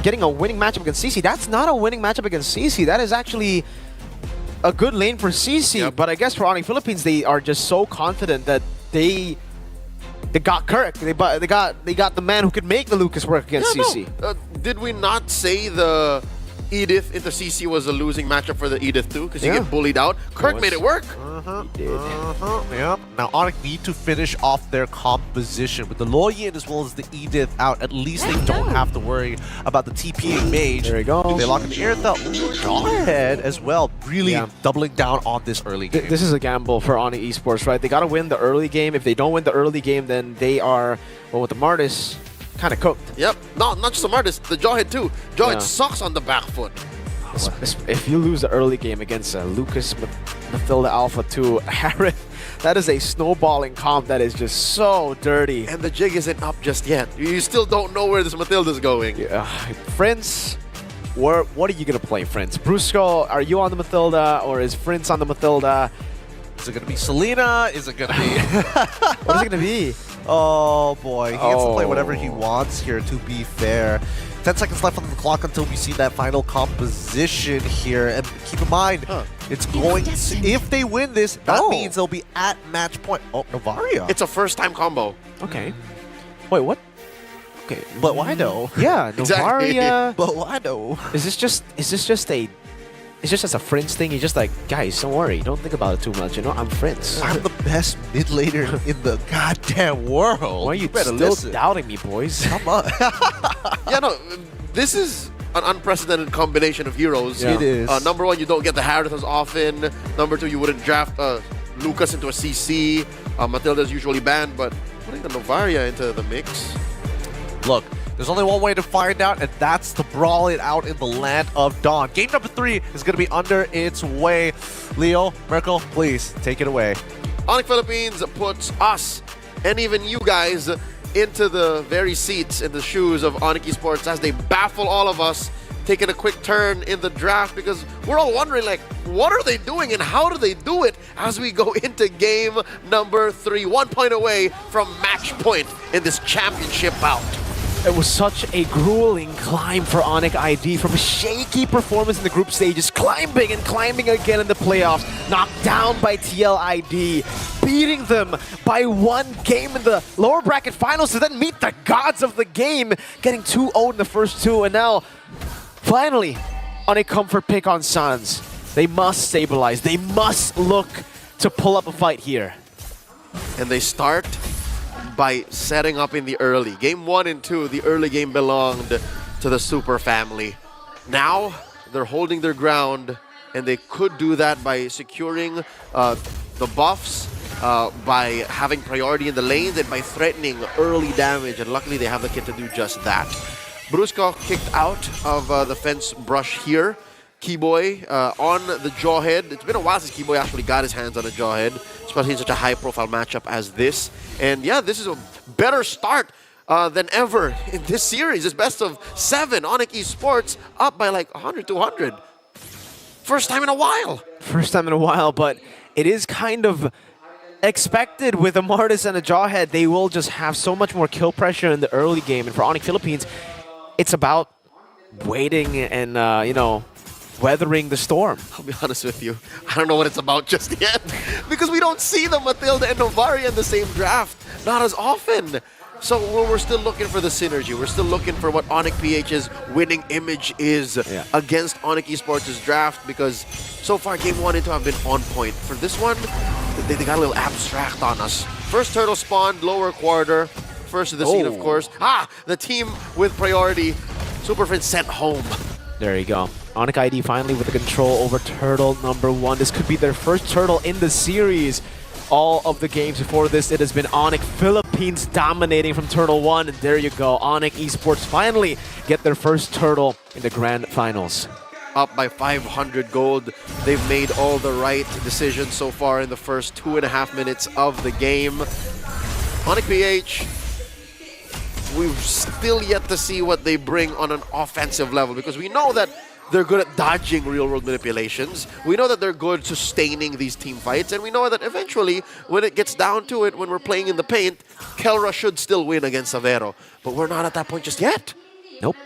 getting a winning matchup against CC. That's not a winning matchup against CC. That is actually a good lane for CC. Yep. But I guess for ONIC Philippines, they are just so confident that they got Kirk. They got the man who could make the Lucas work against CC. No. Did we not say the Edith into CC was a losing matchup for the Edith too? Because you get bullied out. Kirk made it work. He did. Yep. Now ONIC need to finish off their composition. With the Loyin as well as the Edith out, at least they don't have to worry about the TPing mage. There you go. They lock in the air ahead as well, really doubling down on this early game. This is a gamble for ONIC Esports, right? They got to win the early game. If they don't win the early game, then they are, well, with the Martis, kind of cooked. Yep. No, not just the Martis, the Jawhead too. Jawhead sucks on the back foot. If you lose the early game against Lucas, Mathilda Alpha 2, Harith, that is a snowballing comp that is just so dirty. And the jig isn't up just yet. You still don't know where this Mathilda's going. Friends, what are you going to play, Friends? Brusco, are you on the Mathilda or is Friends on the Mathilda? Is it going to be Selena? Is it going to be... What is it going to be? Oh boy, he gets to play whatever he wants here, to be fair. 10 seconds left on the clock until we see that final composition here. And keep in mind, it's going to, if they win this, that means they'll be at match point. Oh, Novaria. It's a first-time combo. Okay. Wait, what? Okay. But why though? Yeah, Exactly. Novaria. But why though? Is this just a... It's just as a Friends thing. You're just like, guys, don't worry. Don't think about it too much. You know, I'm Friends. I'm the best mid laner in the goddamn world. Why are you better still listen. doubting me, boys? Come on. Yeah, no, this is an unprecedented combination of heroes. Yeah. It is. Number one, you don't get the Harith as often. Number two, you wouldn't draft Lucas into a CC. Matilda's usually banned, but putting the Novaria into the mix. Look, there's only one way to find out, and that's to brawl it out in the land of Dawn. Game number 3 is going to be under its way. Leo, Merkel, please take it away. ONIC Philippines puts us and even you guys into the very seats in the shoes of ONIC Esports as they baffle all of us, taking a quick turn in the draft because we're all wondering, like, what are they doing and how do they do it as we go into game number 3, 1 point away from match point in this championship bout. It was such a grueling climb for ONIC ID from a shaky performance in the group stages, climbing and climbing again in the playoffs, knocked down by TLID, beating them by 1 game in the lower bracket finals to then meet the gods of the game, getting 2-0 in the first 2, and now, finally, on a comfort pick on Suns. They must stabilize. They must look to pull up a fight here. And they start by setting up in the early. Game 1 and 2, the early game belonged to the Super family. Now, they're holding their ground, and they could do that by securing the buffs, by having priority in the lanes, and by threatening early damage, and luckily they have the kit to do just that. Brusco kicked out of the fence brush here. Keyboy on the Jawhead. It's been a while since Keyboy actually got his hands on a Jawhead, especially in such a high-profile matchup as this. And yeah, this is a better start than ever in this series. It's best of 7. ONIC Esports up by like 100, 200. First time in a while. First time in a while, but it is kind of expected with a Martis and a Jawhead. They will just have so much more kill pressure in the early game. And for ONIC Philippines, it's about waiting and, you know, weathering the storm. I'll be honest with you, I don't know what it's about just yet because we don't see the Matilda and Novaria in the same draft, not as often. So we're still looking for the synergy. We're still looking for what ONIC PH's winning image is against ONIC Esports' draft because so far game 1 and 2 have been on point. For this one, they got a little abstract on us. First turtle spawned, lower quarter. First to the scene, of course. The team with priority. Superfriend sent home. There you go. ONIC ID finally with the control over turtle number 1. This could be their first turtle in the series. All of the games before this, it has been ONIC Philippines dominating from turtle 1. And there you go. ONIC Esports finally get their first turtle in the grand finals. Up by 500 gold. They've made all the right decisions so far in the first 2.5 minutes of the game. ONIC PH, we've still yet to see what they bring on an offensive level because we know that they're good at dodging real-world manipulations. We know that they're good sustaining these team fights, and we know that eventually, when it gets down to it, when we're playing in the paint, Kelra should still win against Savero. But we're not at that point just yet. Nope.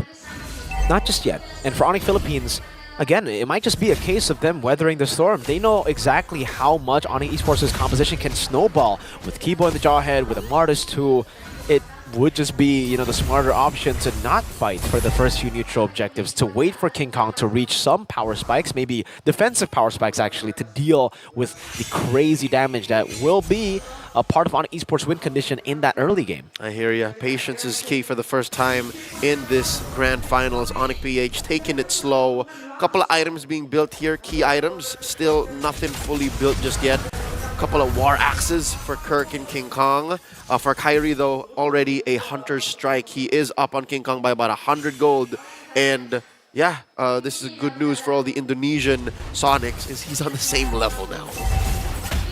Not just yet. And for ONIC Philippines, again, it might just be a case of them weathering the storm. They know exactly how much ONIC Esports' composition can snowball. With Kibo in the Jawhead, with Amartys too, it would just be, you know, the smarter option to not fight for the first few neutral objectives, to wait for King Kong to reach some power spikes, maybe defensive power spikes actually, to deal with the crazy damage that will be a part of ONIC Esports win condition in that early game. I hear ya. Patience is key for the first time in this grand finals. ONIC PH taking it slow. A couple of items being built here, key items. Still nothing fully built just yet. A couple of war axes for Kirk and King Kong. For Kyrie, though, already a Hunter's Strike. He is up on King Kong by about 100 gold. And yeah, this is good news for all the Indonesian Sonics, is he's on the same level now.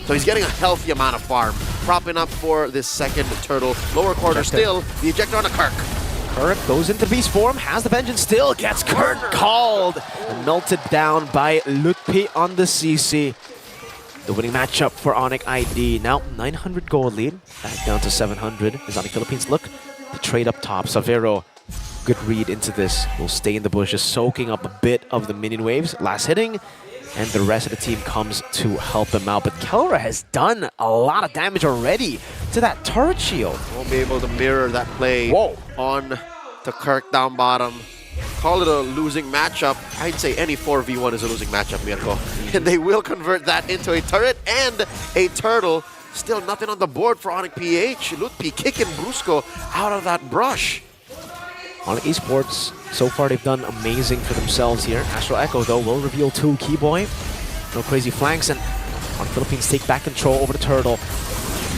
So he's getting a healthy amount of farm. Propping up for this second turtle. Lower corner still. The ejector on a Kirk. Kirk goes into beast form, has the vengeance, still gets Kirk called. And melted down by Lutpi on the CC. The winning matchup for ONIC ID. Now 900 gold lead. Back down to 700 as ONIC Philippines look to trade up top. Savero, good read into this. Will stay in the bushes, soaking up a bit of the minion waves. Last hitting. And the rest of the team comes to help him out. But Kelra has done a lot of damage already to that turret shield. Won't be able to mirror that play on to Kirk down bottom. Call it a losing matchup. I'd say any 4v1 is a losing matchup, Mirko. And they will convert that into a turret and a turtle. Still nothing on the board for ONIC PH. Lutpi kicking Brusco out of that brush. ONIC Esports, so far they've done amazing for themselves here. Astral Echo, though, will reveal 2 Keyboy. No crazy flanks, and ONIC Philippines take back control over the turtle.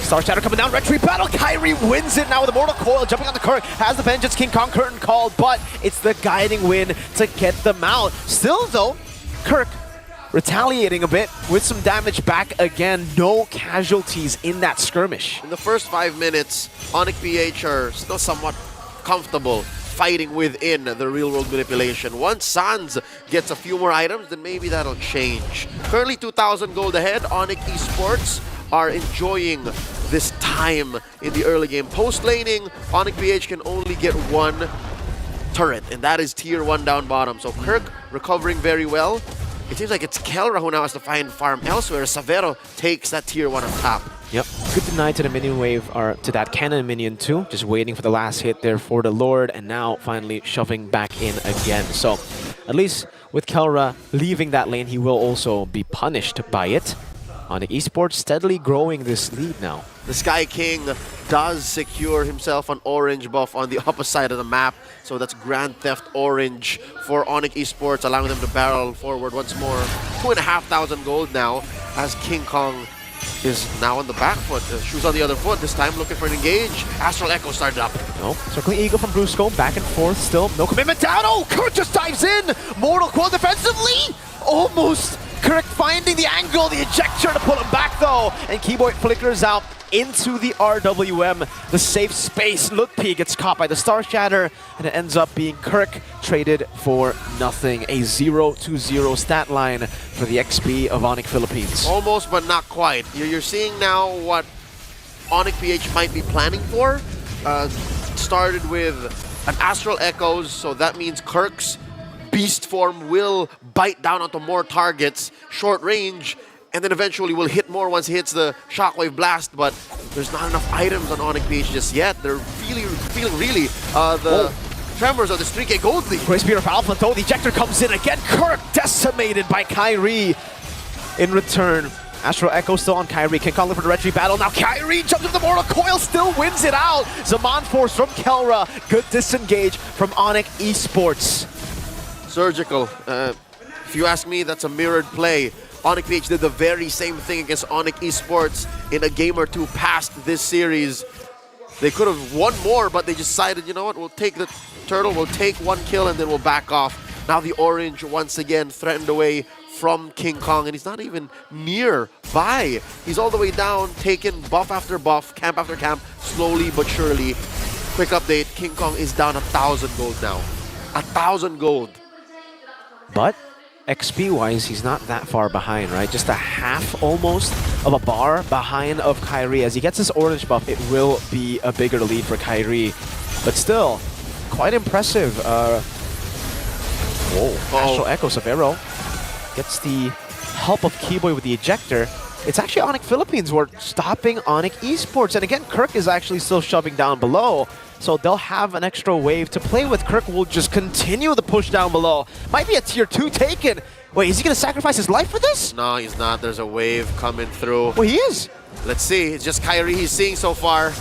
Star Shatter coming down, retreat battle. Kyrie wins it now with a Mortal Coil, jumping on the Kirk. Has the Vengeance, King Kong curtain called, but it's the guiding win to get them out. Still, though, Kirk retaliating a bit with some damage back again. No casualties in that skirmish. In the first 5 minutes, ONIC PH are still somewhat comfortable fighting within the real-world manipulation. Once Sans gets a few more items, then maybe that'll change. Currently 2,000 gold ahead. ONIC Esports are enjoying this time in the early game. Post-laning, ONIC PH can only get 1 turret, and that is tier 1 down bottom. So Kirk recovering very well. It seems like it's Kelra who now has to find farm elsewhere. Savero takes that tier 1 on top. Yep, good deny to the minion wave, or to that cannon minion too. Just waiting for the last hit there for the Lord, and now finally shoving back in again. So at least with Kelra leaving that lane, he will also be punished by it. ONIC Esports steadily growing this lead now. The Sky King does secure himself an orange buff on the opposite side of the map. So that's Grand Theft Orange for ONIC Esports, allowing them to barrel forward once more. 2,500 gold now as King Kong is now on the back foot. Shoes on the other foot, this time looking for an engage. Astral Echo started up. No, circling Eagle from Brusco, back and forth still. No commitment down. Oh, Kirk just dives in. Mortal Coil defensively. Almost. Kirk finding the angle, the ejector to pull him back though. And Keyboy flickers out into the RWM, the safe space. Lutpi gets caught by the Star Shatter, and it ends up being Kirk traded for nothing. A 0-0 stat line for the XP of ONIC Philippines. Almost, but not quite. You're seeing now what ONIC PH might be planning for. Started with an Astral Echoes, so that means Kirk's beast form will bite down onto more targets, short range, and then eventually will hit more once he hits the Shockwave Blast, but there's not enough items on ONIC PH just yet. They're feeling really the tremors of the 3K gold lead. Great Spear of Alpha though, the ejector comes in again. Kirk decimated by Kyrie in return. Astral Echo still on Kyrie. King Kong for the retreat battle. Now Kyrie jumps into the Mortal Coil, still wins it out. Zaman Force from Kelra. Good disengage from ONIC Esports. Surgical. If you ask me, that's a mirrored play. ONIC PH did the very same thing against ONIC Esports in a game or two past this series. They could have won more, but they decided, you know what, we'll take the turtle, we'll take 1 kill, and then we'll back off. Now the orange once again threatened away from King Kong, and he's not even nearby. He's all the way down, taking buff after buff, camp after camp, slowly but surely. Quick update, King Kong is down 1,000 gold now. 1,000 gold. But XP-wise, he's not that far behind, right? Just a half, almost, of a bar behind of Kyrie. As he gets his orange buff, it will be a bigger lead for Kyrie. But still, quite impressive. Whoa, Astral Echo Savero gets the help of Keyboy with the ejector. It's actually ONIC Philippines who are stopping ONIC Esports. And again, Kirk is actually still shoving down below. So they'll have an extra wave to play with. Kirk will just continue the push down below. Might be a tier 2 taken. Wait, is he going to sacrifice his life for this? No, he's not. There's a wave coming through. Well, he is. Let's see. It's just Kyrie he's seeing so far.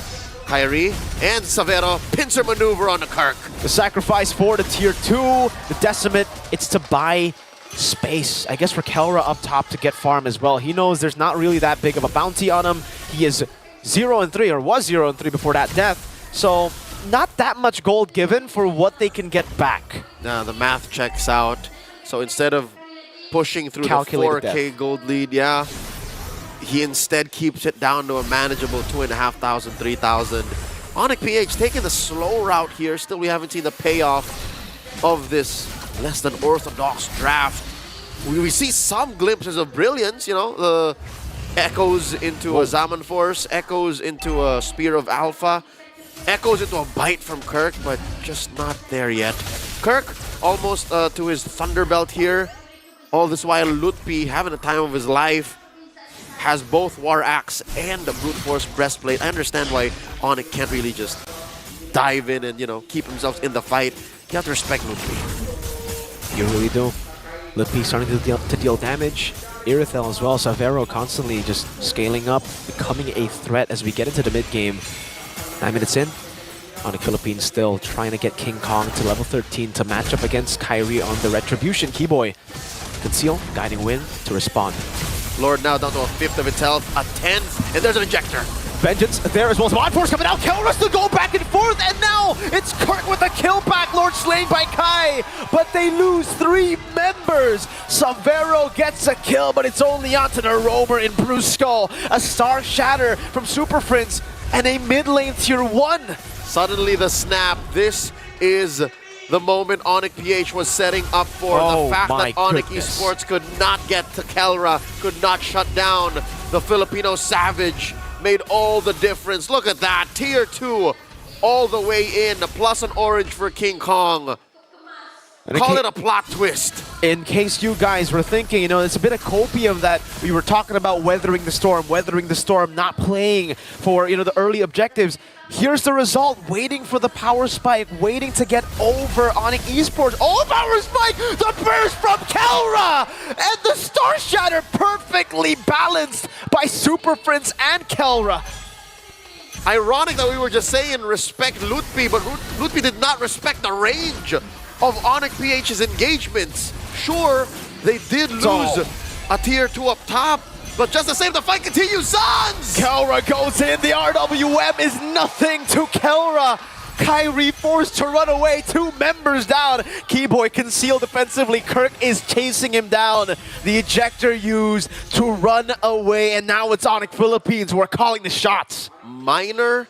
Kyrie and Savero, pincer maneuver on the Kirk. The sacrifice for the tier 2. The Decimate, it's to buy space, I guess, for Kelra up top to get farm as well. He knows there's not really that big of a bounty on him. He is 0-3, or was 0-3 before that death. So not that much gold given for what they can get back. Now the math checks out. So instead of pushing through Calculated the 4K death. gold lead, yeah, he instead keeps it down to a manageable 2,500, 3,000. ONIC PH taking the slow route here. Still, we haven't seen the payoff of this less than orthodox draft. We see some glimpses of brilliance, you know, the echoes into a Zaman Force, echoes into a Spear of Alpha, echoes into a bite from Kirk, but just not there yet. Kirk almost to his Thunderbelt here. All this while Lutpi, having the time of his life, has both War Axe and the Brute Force Breastplate. I understand why ONIC can't really just dive in and, you know, keep themselves in the fight. You have to respect Lutpi. You really do. Lutpi starting to deal damage. Irithel as well. Savero constantly just scaling up, becoming a threat as we get into the mid-game. 9 minutes in. ONIC Philippines still trying to get King Kong to level 13 to match up against Kyrie on the Retribution. Keyboy, Conceal, Guiding Wind to respond. Lord now down to a fifth of its health, a 10th, and there's an ejector. Vengeance there as well. Mod Force coming out. Kelra still go back and forth, and now it's Kirk with a kill back. Lord slain by Kai, but they lose 3 members. Savero gets a kill, but it's only onto the Rover in Bruce Skull. A Star Shatter from Super Prince, and a mid lane tier 1. Suddenly the snap. This is the moment ONIC PH was setting up for. The fact that ONIC Esports could not get to Kelra, could not shut down the Filipino Savage, made all the difference. Look at that, tier 2 all the way in, plus an orange for King Kong. Call it a plot twist. In case you guys were thinking, you know, it's a bit of copium that we were talking about weathering the storm, not playing for, you know, the early objectives. Here's the result, waiting for the power spike, waiting to get over ONIC Esports. Oh, power spike! The burst from Kelra! And the Star Shatter perfectly balanced by Super Prince and Kelra. Ironic that we were just saying respect Lutpi, but Lutpi did not respect the range of ONIC PH's engagements. Sure, they did lose a tier 2 up top, but just the same, the fight continues. Suns! Kelra goes in. The RWM is nothing to Kelra. Kyrie forced to run away. 2 members down. Keyboy concealed defensively. Kirk is chasing him down. The ejector used to run away, and now it's ONIC Philippines who are calling the shots. Minor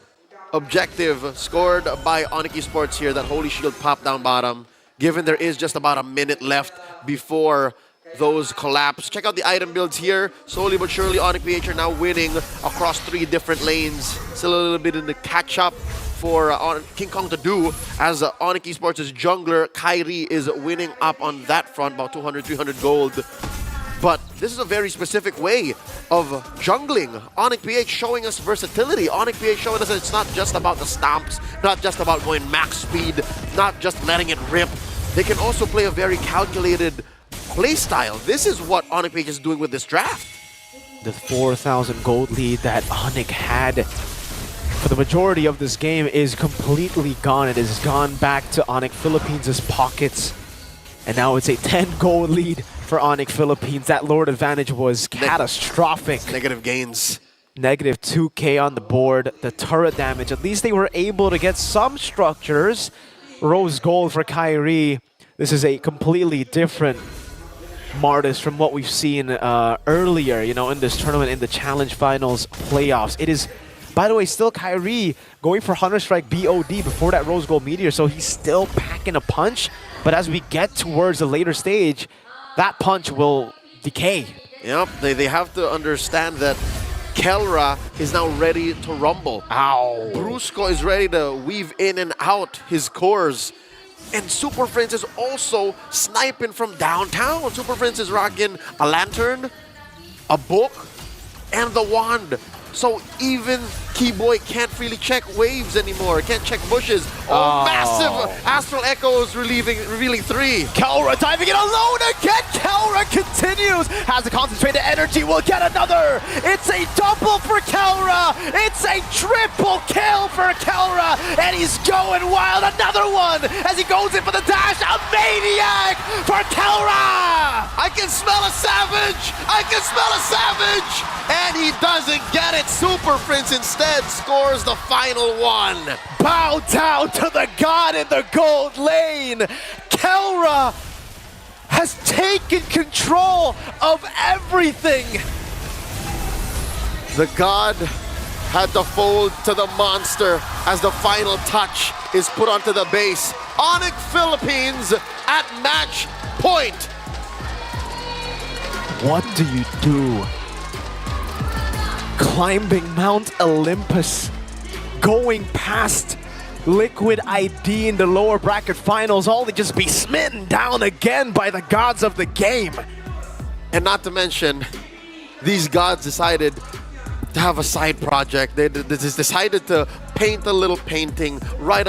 objective scored by ONIC Esports here. That Holy Shield popped down bottom. Given there is just about a minute left before those collapse. Check out the item builds here. Slowly but surely, ONIC PH are now winning across 3 different lanes. Still a little bit in the catch-up for King Kong to do, as ONIC Esports' jungler, Kyrie, is winning up on that front, about 200, 300 gold. But this is a very specific way of jungling. ONIC PH showing us versatility. ONIC PH showing us that it's not just about the stomps, not just about going max speed, not just letting it rip. They can also play a very calculated play style. This is what ONIC PH is doing with this draft. The 4,000 gold lead that ONIC had for the majority of this game is completely gone. It has gone back to ONIC Philippines' pockets. And now it's a 10 gold lead for ONIC Philippines. That Lord advantage was catastrophic. Negative gains. Negative 2k on the board. The turret damage, at least they were able to get some structures. Rose gold for Kyrie. This is a completely different Martis from what we've seen earlier, you know, in this tournament, in the Challenge Finals playoffs. It is, by the way, still Kyrie going for Hunter Strike BOD before that Rose Gold Meteor, so he's still packing a punch. But as we get towards the later stage, that punch will decay. Yep, they have to understand that Kelra is now ready to rumble. Ow. Brusco is ready to weave in and out his cores. And Super Prince is also sniping from downtown. Super Prince is rocking a lantern, a book, and the wand. So even Keyboy can't really check waves anymore, can't check bushes. Oh, massive Astral Echoes revealing 3. Kelra diving in alone again. Kelra continues. Has the concentrated energy. Will get another. It's a double for Kelra. It's a triple kill for Kelra. And he's going wild. Another one as he goes in for the dash. A maniac for Kelra. I can smell a savage! I can smell a savage! And he doesn't get it. Super Prince instead scores the final one. Bow down to the god in the gold lane. Kelra has taken control of everything. The god had to fold to the monster as the final touch is put onto the base. ONIC Philippines at match point. What do you do? Climbing Mount Olympus, going past Liquid ID in the lower bracket finals, all to just be smitten down again by the gods of the game. And not to mention, these gods decided to have a side project. They decided to paint a little painting, write a